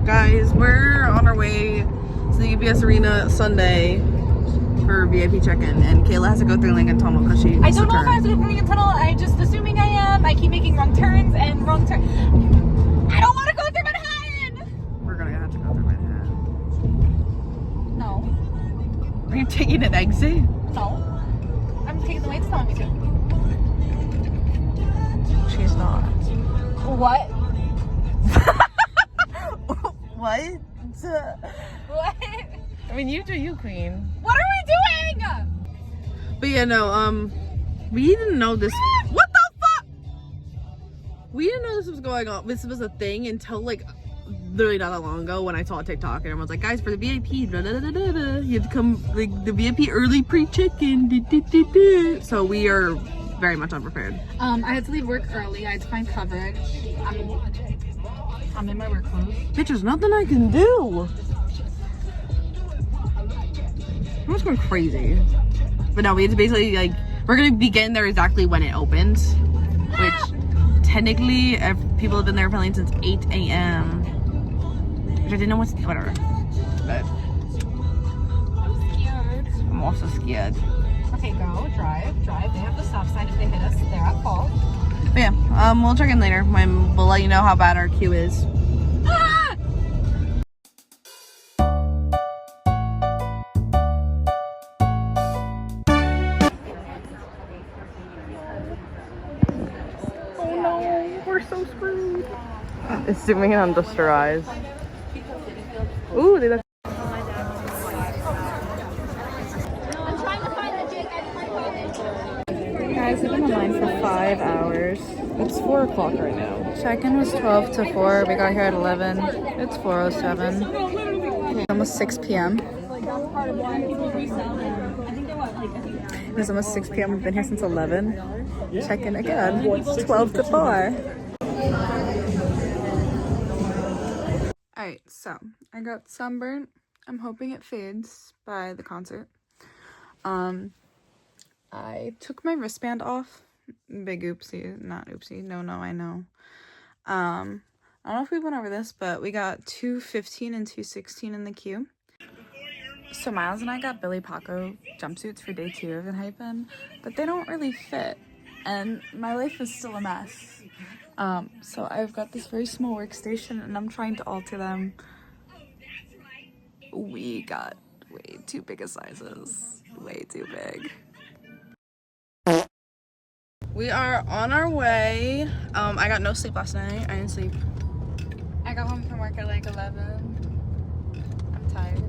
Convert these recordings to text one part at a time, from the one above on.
Guys, we're on our way to the UBS Arena Sunday for VIP check-in, and Kayla has to go through Lincoln Tunnel because she I don't know if I have to go through Lincoln Tunnel. I'm just assuming I am. I keep making wrong turns and wrong turns. I don't want to go through Manhattan. We're gonna have to go through Manhattan. No. Are you taking an exit? No. I'm taking the way it's telling me to. She's not. What? What? What? I mean, you do you, queen. What are we doing? But yeah, no, we didn't know this. What the fuck? We didn't know this was going on. This was a thing until like literally not that long ago when I saw a TikTok and everyone's like, guys, for the VIP, blah, blah, blah, blah, blah, you have to come like the VIP early pre-check-in. So we are very much unprepared. I had to leave work early. I had to find coverage. I'm in my work clothes. Bitch, there's nothing I can do. I'm just going crazy. But no, we have to basically like, we're gonna be getting there exactly when it opens, which technically people have been there apparently since 8 a.m. which I didn't know what's, whatever. But I'm scared. I'm also scared. Okay, go, drive. They have the stop sign. If they hit us, they're at fault. But yeah, we'll check in later when we'll let you know how bad our queue is. Ah! Oh no, we're so screwed. It's zooming in on just our eyes. Ooh, they look. Guys, we've been online for 5 hours. It's 4 o'clock right now. Check-in was 12 to 4. We got here at 11. It's 4:07. It's almost 6 p.m. It's almost 6 p.m. We've been here since 11. Check-in again. It's 12 to 4. Alright, so I got sunburnt. I'm hoping it fades by the concert. I took my wristband off. Big oopsie. Not oopsie. No, I know. I don't know if we went over this, but we got 215 and 216 in the queue. So Myles and I got Billy Poco jumpsuits for day 2 of Enhypen, but they don't really fit. And my life is still a mess. So I've got this very small workstation and I'm trying to alter them. We got way too big of sizes. Way too big. We are on our way. I got no sleep last night. I didn't sleep. I got home from work at like 11. I'm tired.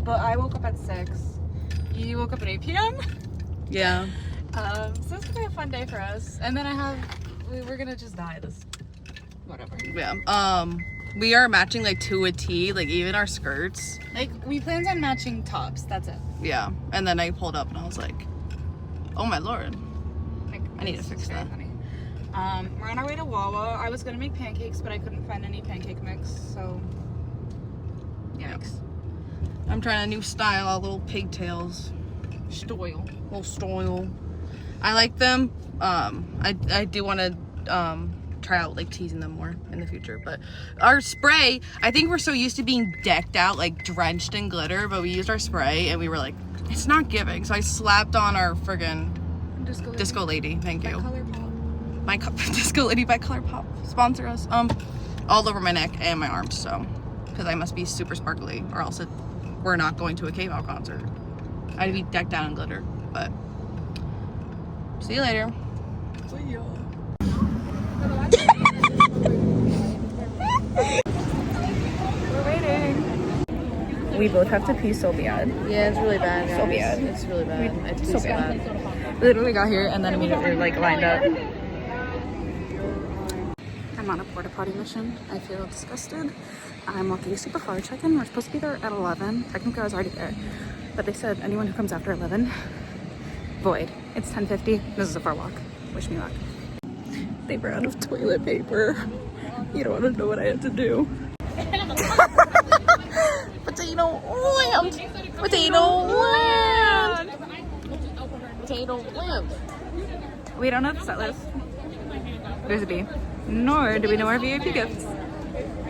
But I woke up at 6. You woke up at 8 p.m.? Yeah. So it's gonna be a fun day for us. And then we're gonna just die this, whatever. Yeah. We are matching like to a T, like even our skirts. Like we planned on matching tops, that's it. Yeah. And then I pulled up and I was like, oh my lord. Like, I need to fix that. Funny. We're on our way to Wawa. I was gonna make pancakes, but I couldn't find any pancake mix, so yikes. I'm trying a new style, all little pigtails. Little style. I like them. I do want to try out like teasing them more in the future, but our spray, I think we're so used to being decked out, like drenched in glitter, but we used our spray and we were like, it's not giving. So I slapped on our friggin' Disco Lady. Thank you. Disco Lady by Color Pop. Sponsor us. All over my neck and my arms, so because I must be super sparkly or else we're not going to a K-pop concert. I'd be decked out in glitter, but see you later. See ya. We're waiting. We both have to pee so bad. yeah, it's really bad. So bad. It's really bad. It's So bad. Literally got here and then immediately like lined up. I'm on a porta potty mission. I feel disgusted. I'm walking super far. Check-in. We're supposed to be there at 11. Technically I was already there. But they said anyone who comes after 11, void. It's 10:50. This is a far walk. Wish me luck. They were out of toilet paper. You don't want to know what I had to do. Potato land. Potato land. Potato land. We don't know the set list. There's a B. Nor do we know our VIP gifts.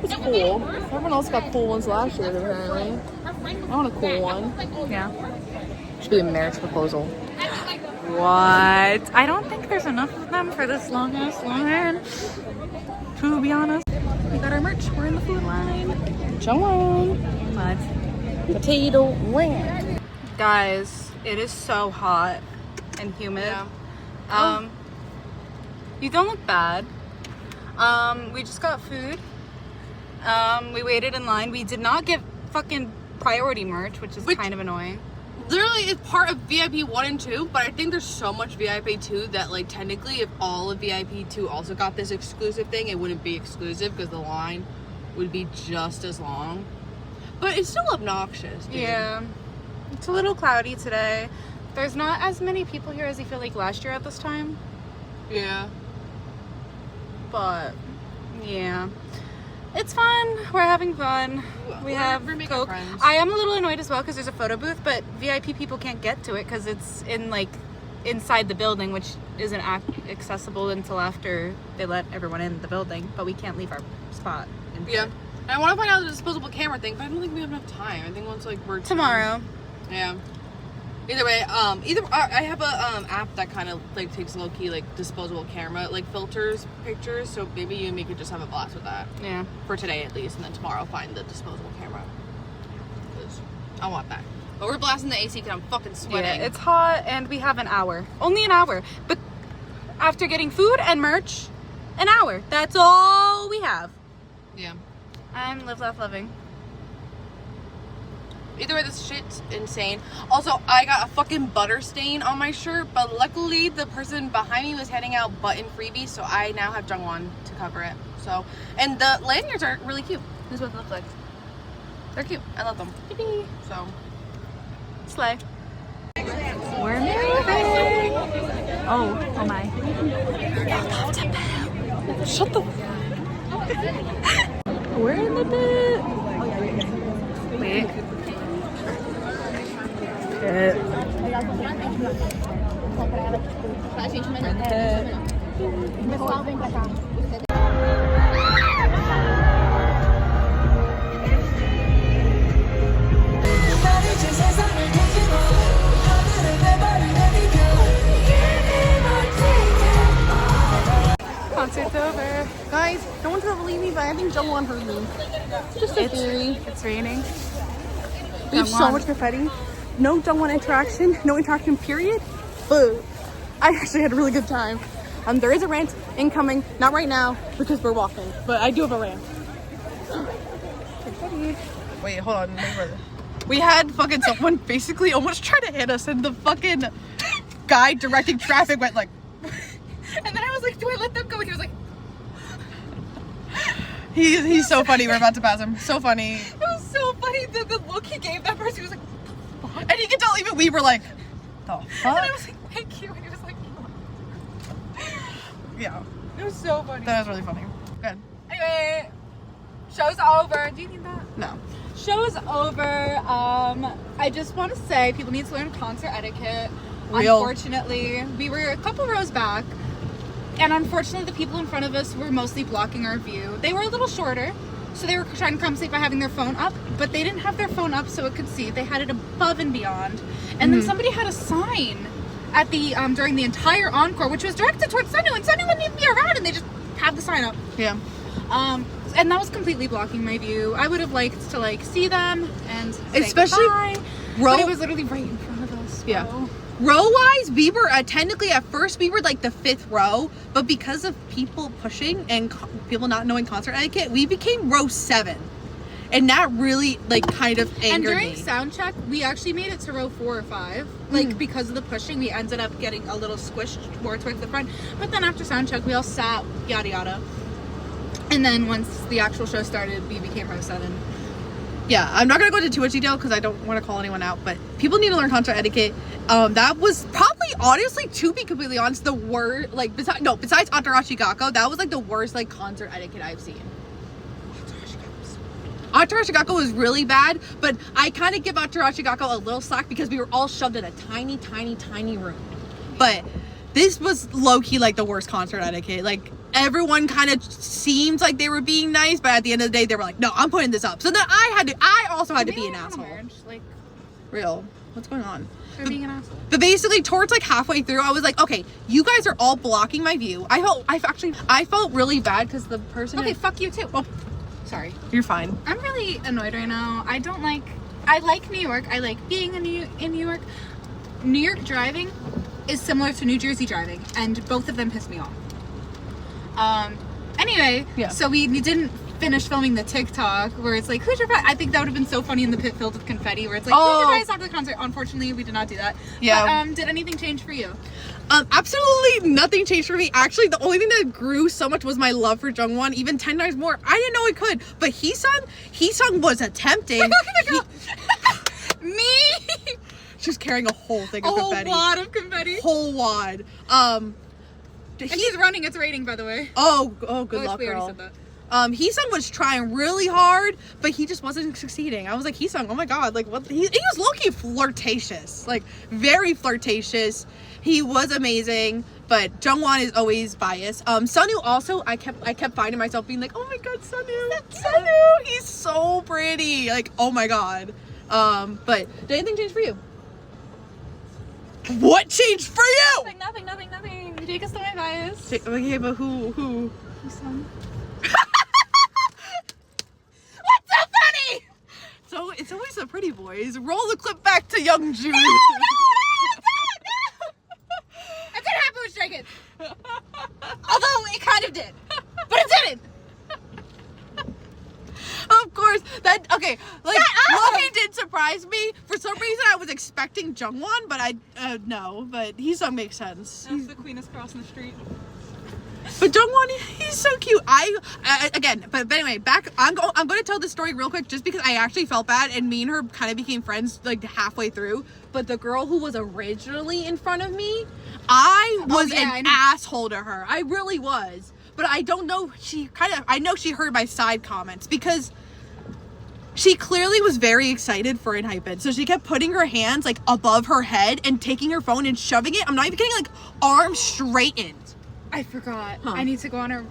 It's cool. Everyone else got cool ones last year, apparently. I want a cool one. Yeah. Should be a marriage proposal. What? I don't think there's enough of them for this long ass line. To be honest. We got our merch. We're in the food line. Joanne. What? Potato land. Guys, it is so hot and humid. Yeah. You don't look bad. We just got food. We waited in line. We did not get fucking priority merch, which is kind of annoying. Literally, it's part of VIP 1 and 2, but I think there's so much VIP 2 that, like, technically, if all of VIP 2 also got this exclusive thing, it wouldn't be exclusive because the line would be just as long. But it's still obnoxious, dude. Yeah. It's a little cloudy today. There's not as many people here as I feel like last year at this time. Yeah. But, yeah. It's fun. We're having fun. We're making Coke. Friends. I am a little annoyed as well because there's a photo booth, but VIP people can't get to it because it's in like inside the building, which isn't accessible until after they let everyone in the building. But we can't leave our spot. Yeah. And I want to find out the disposable camera thing, but I don't think we have enough time. I think once like we're tomorrow. Yeah. Either way, I have a app that kind of like takes low key like disposable camera like filters pictures, so maybe you and me could just have a blast with that. Yeah. For today at least, and then tomorrow I'll find the disposable camera. 'Cause I want that. But we're blasting the AC because I'm fucking sweating. Yeah, it's hot and we have an hour. Only an hour. But after getting food and merch, an hour. That's all we have. Yeah. I'm live, laugh, loving. Either way, this shit's insane. Also, I got a fucking butter stain on my shirt, but luckily the person behind me was handing out button freebies, so I now have Jungwon to cover it. So, and the lanyards are really cute. This is what they look like. They're cute. I love them. Yippee. So, Slay. We're moving. Oh my. shut the. We're in the bit. Wait. Concert's over. Guys, no one's gonna believe me, but I think Jungwon heard me. Just a theory. It's raining. We have so much confetti. No Jungwon interaction. No interaction, period. But I actually had a really good time. There is a rant incoming. Not right now because we're walking, but I do have a rant. Wait, hold on. We had fucking someone basically almost try to hit us, and the fucking guy directing traffic went like. And then I was like, do I let them go? And he was like, he's so funny. We're about to pass him. So funny. It was so funny. The look he gave that person, he was like, what the fuck? And you could tell even we were like, the fuck? And I was like, thank you. And he was like, yeah. It was so funny. That was really funny. Good. Anyway, show's over. Do you need that? No. Show's over. I just want to say people need to learn concert etiquette. Real. Unfortunately, we were a couple rows back. And unfortunately, the people in front of us were mostly blocking our view. They were a little shorter, so they were trying to compensate by having their phone up, but they didn't have their phone up so it could see. They had it above and beyond. And then somebody had a sign at the during the entire encore, which was directed towards Sunny, and Sunny wouldn't even be around, and they just had the sign up. Yeah. And that was completely blocking my view. I would have liked to like see them and say especially goodbye, but it was literally right in front of us. Yeah. Bro. Row-wise, we were technically at first we were like the 5th row, but because of people pushing and people not knowing concert etiquette, we became row 7, and that really like kind of angered And during me. sound check, we actually made it to row 4 or 5. Like because of the pushing, we ended up getting a little squished more towards the front. But then after sound check, we all sat, yada yada. And then once the actual show started, we became row 7. Yeah, I'm not gonna go into too much detail because I don't want to call anyone out, but people need to learn concert etiquette. That was probably, honestly, to be completely honest, the worst. Like, besides Atarashi Gakko, that was like the worst like concert etiquette I've seen. Atarashi Gakko was really bad, but I kind of give Atarashi Gakko a little slack because we were all shoved in a tiny, tiny, tiny room. But this was low key like the worst concert etiquette. Like, everyone kind of seemed like they were being nice, but at the end of the day, they were like, no, I'm putting this up. So then I also had to be an asshole. Like, real. What's going on? They're being an asshole. But basically, towards like halfway through, I was like, okay, you guys are all blocking my view. I felt really bad because the person. Okay, fuck you too. Oh, sorry. You're fine. I'm really annoyed right now. I like New York. I like being in New York. New York driving is similar to New Jersey driving, and both of them piss me off. Anyway, yeah. So we didn't finish filming the TikTok where it's like, who's your I think that would have been so funny in the pit filled with confetti where it's like, who's your bias after the concert? Unfortunately, we did not do that. Yeah. But, did anything change for you? Absolutely nothing changed for me. Actually, the only thing that grew so much was my love for Jungwon, even 10 times more. I didn't know it could, but Heesung was attempting. Me? She was carrying a whole thing of confetti. A whole wad of confetti. Whole wad. He's running its rating, by the way. Oh, good luck, we already girl. said that. Heesung was trying really hard, but he just wasn't succeeding. I was like, Heesung, oh my god, like what? He was low-key flirtatious, like very flirtatious. He was amazing, but Jungwon is always biased. Sunwoo also, I kept finding myself being like, oh my god, Sunwoo, he's so pretty, like oh my god. But did anything change for you? What changed for you? Nothing. Jake is still my bias. Okay, but who? Heesung. What's so funny? So it's always the pretty boys. Roll the clip back to Young June. No! It didn't happen with Stray Kids. Although it kind of did. But it didn't. Of course. Okay. Like, Loki did surprise me. For some reason, I was expecting Jungwon, but no. But Heesung makes sense. That's the queen is crossing the street. But Jungwon, he's so cute. But anyway, I'm going to tell this story real quick just because I actually felt bad and me and her kind of became friends like halfway through. But the girl who was originally in front of me, I was an asshole to her. I really was. But I don't know, I know she heard my side comments because she clearly was very excited for Enhypen. So she kept putting her hands like above her head and taking her phone and shoving it. I'm not even kidding, like arms straightened. I forgot. Huh. I need to go on her.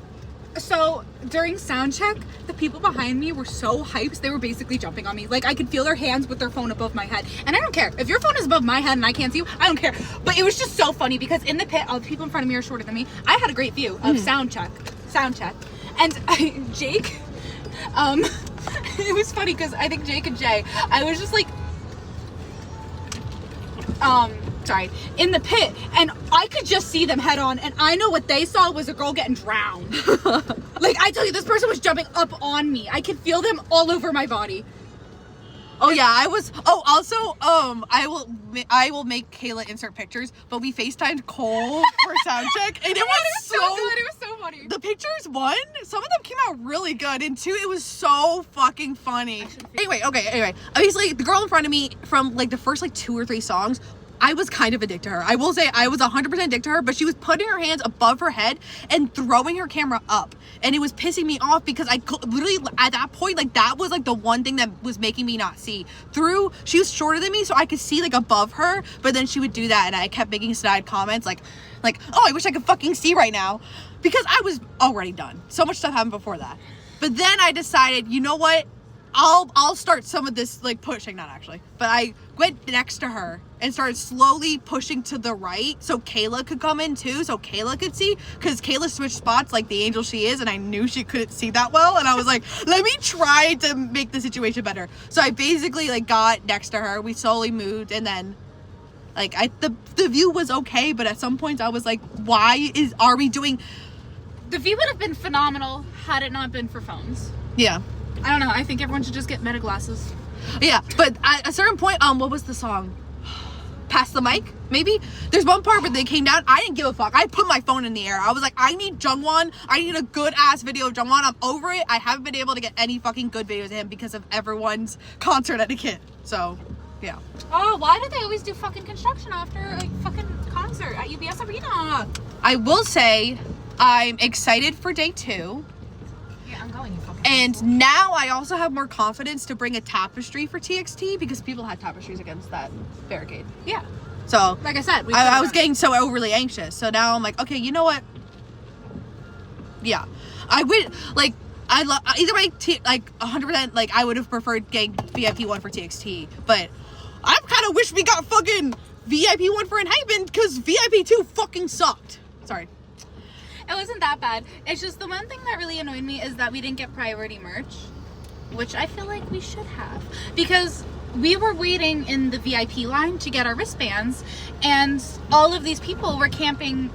So during sound check, the people behind me were so hyped. They were basically jumping on me. Like I could feel their hands with their phone above my head. And I don't care. If your phone is above my head and I can't see you, I don't care. But it was just so funny because in the pit, all the people in front of me are shorter than me. I had a great view of sound check. And Jake, it was funny because I think Jake and Jay, I was just like, in the pit, and I could just see them head on, and I know what they saw was a girl getting drowned. Like, I tell you, this person was jumping up on me. I could feel them all over my body. Oh yeah, I was. Oh, also, I will make Kayla insert pictures, but we FaceTimed Cole for sound check, and it was so good. It was so funny. The pictures, one, some of them came out really good, and two, it was so fucking funny. Anyway, obviously, the girl in front of me from like the first like 2 or 3 songs, I was kind of a dick to her. I will say I was 100% dick to her, but she was putting her hands above her head and throwing her camera up. And it was pissing me off because I literally, at that point, like that was like the one thing that was making me not see. She was shorter than me, so I could see like above her, but then she would do that and I kept making snide comments like, oh, I wish I could fucking see right now. Because I was already done. So much stuff happened before that. But then I decided, you know what? I'll start some of this like pushing, not actually, but I went next to her and started slowly pushing to the right so Kayla could come in too, so Kayla could see, because Kayla switched spots like the angel she is, and I knew she couldn't see that well, and I was like, let me try to make the situation better. So I basically like got next to her, we slowly moved, and then like the view was okay, but at some points I was like, are we doing? The view would have been phenomenal had it not been for phones. Yeah. I don't know. I think everyone should just get meta glasses. Yeah, but at a certain point, what was the song? Pass the mic, maybe? There's one part where they came down. I didn't give a fuck. I put my phone in the air. I was like, I need Jungwon. I need a good ass video of Jungwon. I'm over it. I haven't been able to get any fucking good videos of him because of everyone's concert etiquette. So, yeah. Oh, why do they always do fucking construction after a fucking concert at UBS Arena? I will say, I'm excited for day 2. Yeah, I'm going. And now I also have more confidence to bring a tapestry for TXT because people had tapestries against that barricade. Yeah. So, like I said, I was getting so overly anxious. So now I'm like, okay, you know what? Yeah. I would, like, I love, either way, like, 100%, like, I would have preferred getting VIP 1 for TXT, but I kind of wish we got fucking VIP 1 for Enhypen, because VIP 2 fucking sucked. Sorry. It wasn't that bad. It's just the one thing that really annoyed me is that we didn't get priority merch, which I feel like we should have, because we were waiting in the VIP line to get our wristbands, and all of these people were not camping,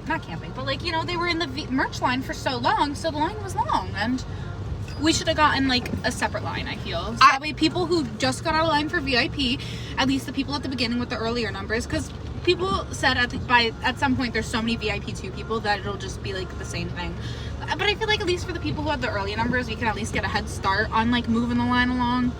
but like, you know, they were in the merch line for so long, so the line was long, and we should have gotten like a separate line, I feel. So that way people who just got out of line for VIP, at least the people at the beginning with the earlier numbers, because people said at some point there's so many VIP 2 people that it'll just be like the same thing. But I feel like at least for the people who had the early numbers, we can at least get a head start on like moving the line along.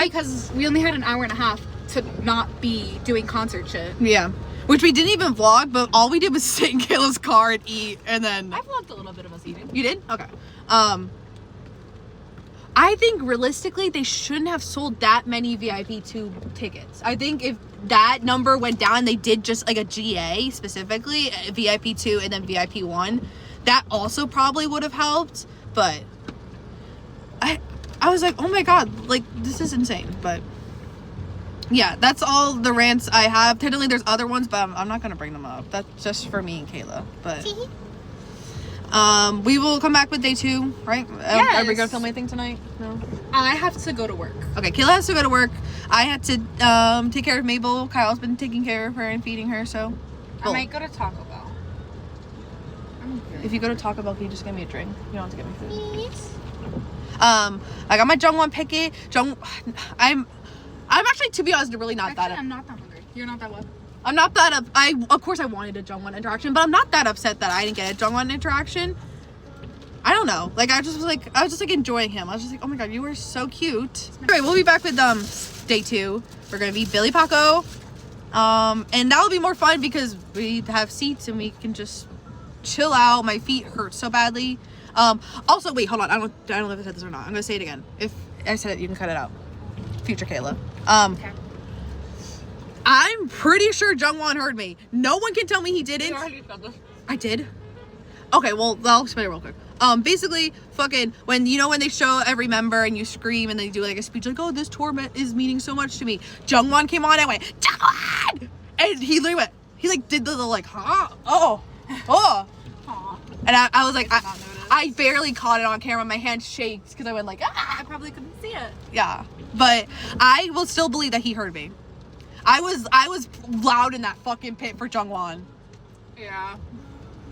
Because we only had an hour and a half to not be doing concert shit. Yeah. Which we didn't even vlog, but all we did was sit in Kayla's car and eat, and then... I vlogged a little bit of us eating. You did? Okay. I think realistically they shouldn't have sold that many VIP 2 tickets. I think if that number went down, they did just like a GA specifically, VIP 2 and then VIP 1, that also probably would have helped, but I was like, oh my god, like, this is insane. But yeah, that's all the rants I have. Technically there's other ones, but I'm not gonna bring them up. That's just for me and Kayla. But we will come back with day 2, right? Yes. Are we gonna film anything tonight? No. I have to go to work. Okay, Kayla has to go to work. I had to take care of Mabel. Kyle's been taking care of her and feeding her, so I might go to Taco Bell. If you go to Taco Bell, can you just get me a drink? You don't have to get me food. Please. I got my Jungwon picket. I'm actually, to be honest, really not that. I'm not that hungry. You're not that what? I'm not that up. Of course I wanted a Jungwon interaction, but I'm not that upset that I didn't get a Jungwon interaction. I don't know. Like, I was just like enjoying him. I was just like, oh my god, you were so cute. Anyway, we'll be back with day 2. We're gonna be Billy Poco. And that'll be more fun because we have seats and we can just chill out. My feet hurt so badly. Also, wait, hold on. I don't know if I said this or not. I'm gonna say it again. If I said it, you can cut it out. Future Kayla. Okay. I'm pretty sure Jungwon heard me. No one can tell me he didn't. I did? Okay, well, I'll explain it real quick. Basically, fucking, when they show every member and you scream and they do like a speech like, oh, this tour is meaning so much to me. Jungwon came on and went, Jungwon! And he literally went, he like did the like, huh? Oh. And I was like, I barely caught it on camera. My hand shakes because I went like, ah! I probably couldn't see it. Yeah, but I will still believe that he heard me. I was loud in that fucking pit for Jungwon. Yeah.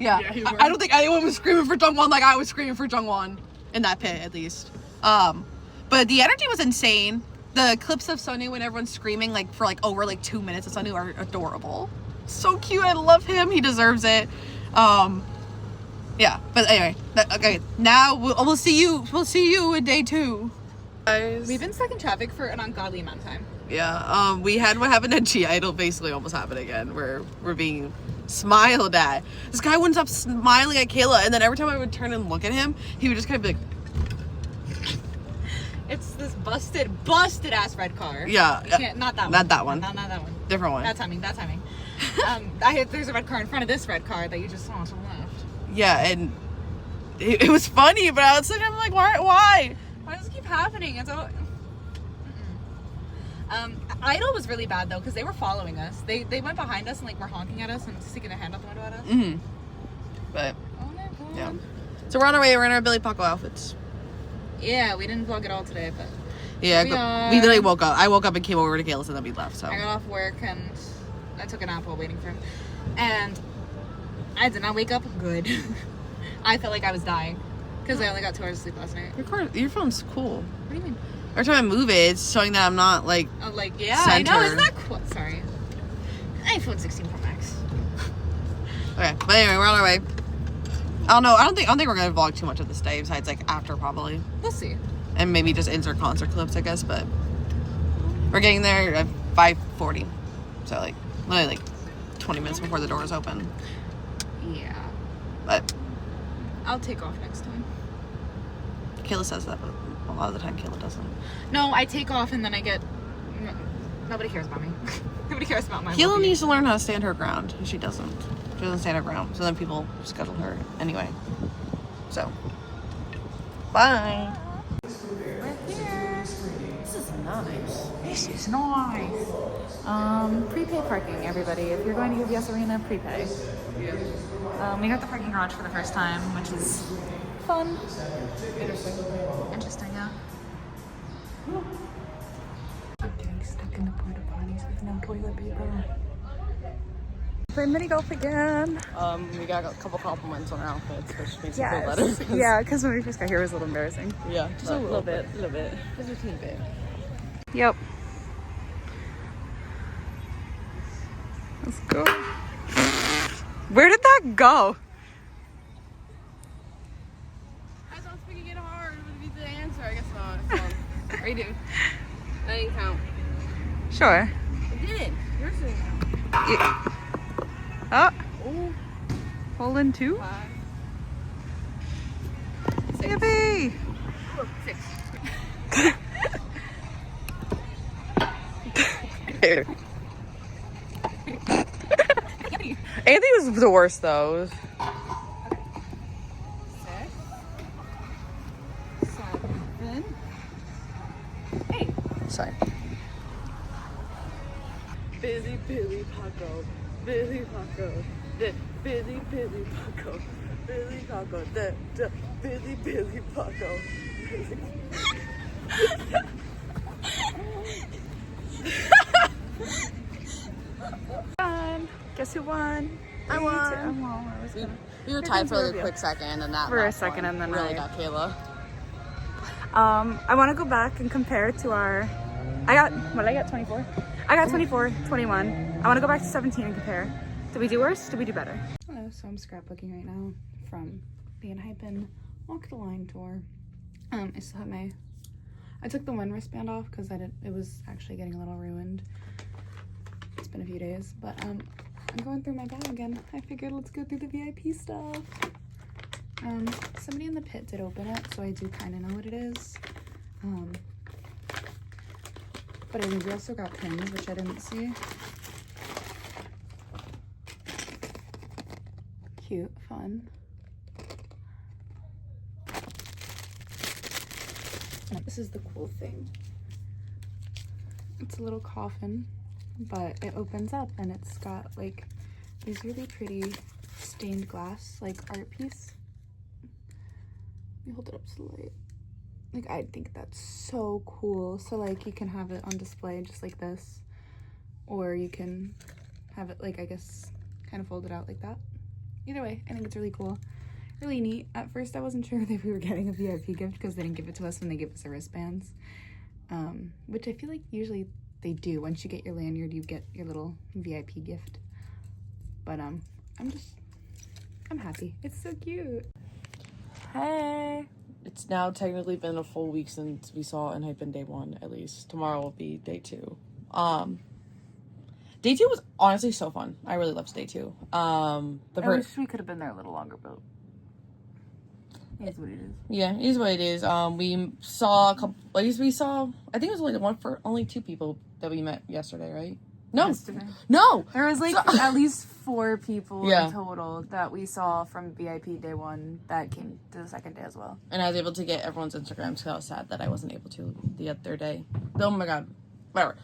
Yeah, I don't think anyone was screaming for Jungwon like I was screaming for Jungwon in that pit, at least. But the energy was insane. The clips of Sunny when everyone's screaming like for like over like 2 minutes of Sunny are adorable. So cute. I love him. He deserves it. Yeah. But anyway, okay. Now we'll see you. We'll see you in day 2. Guys. We've been stuck in traffic for an ungodly amount of time. Yeah. We had what happened at G. It'll basically almost happen again. Where we're being smiled at. This guy wouldn't stop smiling at Kayla, and then every time I would turn and look at him, he would just kind of be like, it's this busted ass red car. Yeah. Not that one. Not that one. Not that one. Different one. That's timing. There's a red car in front of this red car that you just saw to the left. Yeah, and it was funny, but I was like, I'm like, why? Why does it keep happening? It's all... Idol was really bad though because they were following us. They went behind us and like were honking at us and sticking a hand out the window at us. Mm-hmm. But oh my god. Yeah. So we're on our way. We're in our Billy Poco outfits. Yeah, we didn't vlog at all today, but yeah, we literally woke up. I woke up and came over to Kayla's and then we left. So I got off work and I took a nap while waiting for him, and I did not wake up good. I felt like I was dying because I only got 2 hours of sleep last night. Your phone's cool. What do you mean? Every time I move it, it's showing that I'm not like. Yeah, center. I know. Isn't that cool? Sorry. iPhone 16 Pro Max. Okay, but anyway, we're on our way. I don't know. I don't think we're gonna vlog too much of this day. Besides, like after probably. We'll see. And maybe just insert concert clips, I guess. But we're getting there at 5:40, so like literally like 20 minutes before the doors open. Yeah. But I'll take off next time. Kayla says that, but a lot of the time Kayla doesn't. No, I take off and then I get... Nobody cares about me. Nobody cares about my Kayla needs to learn how to stand her ground, and she doesn't. She doesn't stand her ground. So then people scuttle her anyway. So, bye. We're here. This is nice. This is nice. Prepay parking, everybody. If you're going to UBS Arena, prepay. We got the parking garage for the first time, which is fun. Interesting, yeah. Getting stuck in the porta potties with no toilet paper. Playing mini golf again. We got a couple compliments on our outfits, which makes Yes. me feel better. Yeah, because when we first got here, it was a little embarrassing. Yeah, Just a little bit. Just a teeny bit. Yep. Let's go. Where did that go? I thought speaking it hard would be the answer. I guess not. Redo. That didn't count. Sure. It did. Yours didn't count. Yeah. Oh, Ooh. hole in 2. 5. 6. Yippee! 6. Anthony was the worst though. 6. 7. 8. Sorry. Billy Poco. Billy Poco. Billy Poco. Billy Poco. Billy Poco. Guess who won? I won. We were tied for like a quick second, and that For a last second, one and then really I- got Kayla. I want to go back and compare to our. I got 24. I got 24, 21. I want to go back to 17 and compare. Did we do worse? Did we do better? Hello. So I'm scrapbooking right now from the Enhypen Walk the Line tour. I still have my. I took the one wristband off because it was actually getting a little ruined. It's been a few days, but I'm going through my bag and I figured let's go through the VIP stuff. Somebody in the pit did open it, so I do kind of know what it is. But I think we also got pins, which I didn't see. Cute, fun. This is the cool thing. It's a little coffin, but it opens up and it's got like these really pretty stained glass like art piece. Let me hold it up to the light. Like, I think that's so cool. So like you can have it on display just like this, or you can have it like, I guess, kind of fold it out like that. Either way, I think it's really cool, really neat. At first I wasn't sure if we were getting a VIP gift because they didn't give it to us when they give us the wristbands, which I feel like usually they do. Once you get your lanyard, you get your little VIP gift. But I'm happy. It's so cute. Hey. It's now technically been a full week since we saw Enhypen day 1, at least. Tomorrow will be day 2. Day 2 was honestly so fun. I really loved day 2. I wish we could have been there a little longer, but it is what it is. Yeah, it is what it is. We saw a couple. At least we saw. I think it was only 2 people that we met yesterday, right? No, Yesterday. no. There was like at least 4 people Yeah. in total that we saw from VIP day 1 that came to the second day as well. And I was able to get everyone's Instagrams, so I was sad that I wasn't able to the other day. Oh my god, whatever.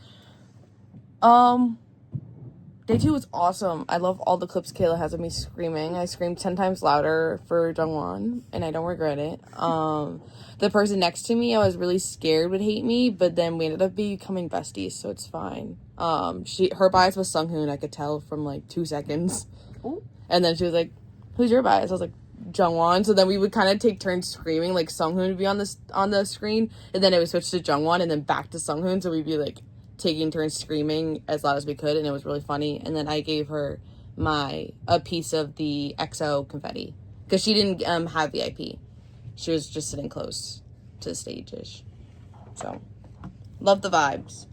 Day 2 was awesome. I love all the clips Kayla has of me screaming. I screamed 10 times louder for Jungwon, and I don't regret it. The person next to me, I was really scared would hate me, but then we ended up becoming besties, so it's fine. Her bias was Sunghoon, I could tell from like 2 seconds. Ooh. And then she was like, "Who's your bias?" I was like, "Jungwon." So then we would kind of take turns screaming, like Sunghoon would be on the screen, and then it would switch to Jungwon, and then back to Sunghoon, so we'd be like taking turns screaming as loud as we could, and it was really funny. And then I gave her a piece of the XO confetti because she didn't have VIP. She was just sitting close to the stage-ish. So love the vibes.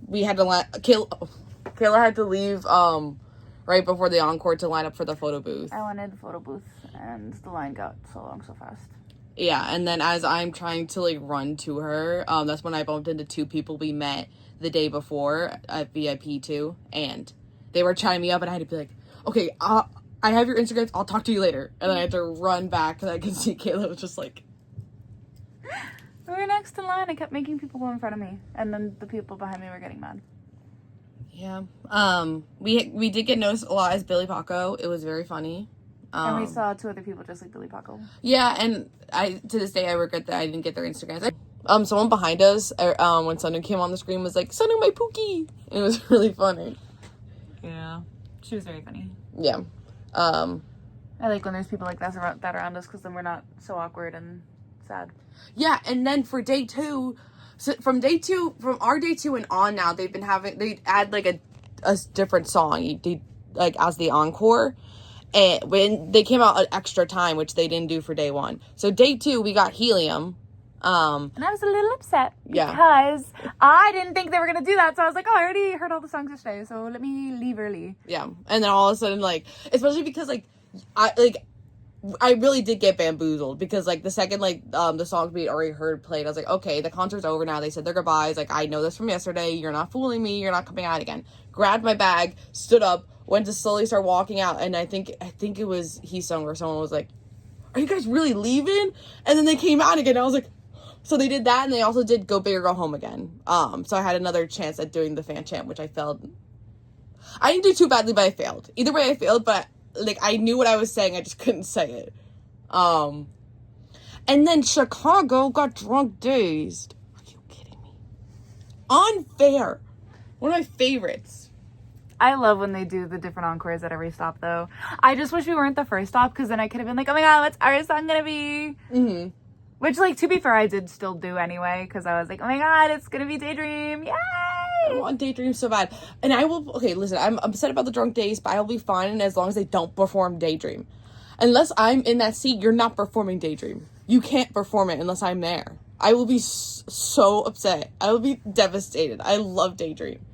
We had to Kayla had to leave right before the encore to line up for the photo booth. I wanted the photo booth and the line got so long so fast. Yeah, and then as I'm trying to like run to her, that's when I bumped into 2 people we met the day before at VIP 2, and they were chatting me up, and I had to be like, okay, I have your Instagrams, I'll talk to you later. And then I had to run back because I could see Kayla was just like... We were next in line. I kept making people go in front of me. And then the people behind me were getting mad. Yeah. We did get noticed a lot as Billy Poco. It was very funny. And we saw 2 other people just like Billy Poco. Yeah, and to this day I regret that I didn't get their Instagrams. Someone behind us, when Sunu came on the screen, was like, "Sunu, my Pookie!" It was really funny. Yeah, she was very funny. Yeah. I like when there's people like that around us because then we're not so awkward and sad. Yeah, and then for day 2, so from our day 2 and on now, they add like a different song, like as the encore. And when they came out an extra time, which they didn't do for day 1. So day 2, we got Helium. And I was a little upset yeah, because I didn't think they were gonna do that. So I was like, oh, I already heard all the songs yesterday, so let me leave early. Yeah, and then all of a sudden, like, especially because like I really did get bamboozled because like the second the songs we already heard played, I was like, okay, the concert's over now. They said their goodbyes. Like, I know this from yesterday. You're not fooling me. You're not coming out again. Grabbed my bag, stood up, went to slowly start walking out, and I think it was Heesung or someone was like, "Are you guys really leaving?" And then they came out again. I was like, so they did that, and they also did Go Big or Go Home again. So I had another chance at doing the fan chant, which I failed. I didn't do too badly, but I failed. Either way, I failed, but like I knew what I was saying, I just couldn't say it. And then Chicago got drunk dazed. Are you kidding me? Unfair. One of my favorites. I love when they do the different encores at every stop, though. I just wish we weren't the first stop, because then I could have been like, oh my god, what's our song gonna be? Mm-hmm. Which, like, to be fair, I did still do anyway, because I was like, oh my god, it's gonna be Daydream, yay! I want Daydream so bad. And I will, okay, listen, I'm upset about the drunk days, but I will be fine as long as they don't perform Daydream. Unless I'm in that seat, you're not performing Daydream. You can't perform it unless I'm there. I will be so upset. I will be devastated. I love Daydream.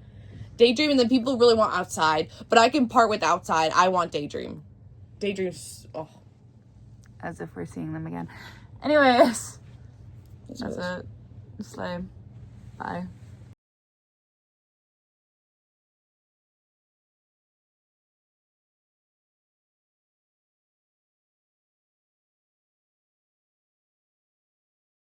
Daydream, and then people really want Outside, but I can part with Outside. I want Daydream. Daydream's, oh. As if we're seeing them again. Anyways, that's it. Slay. Bye.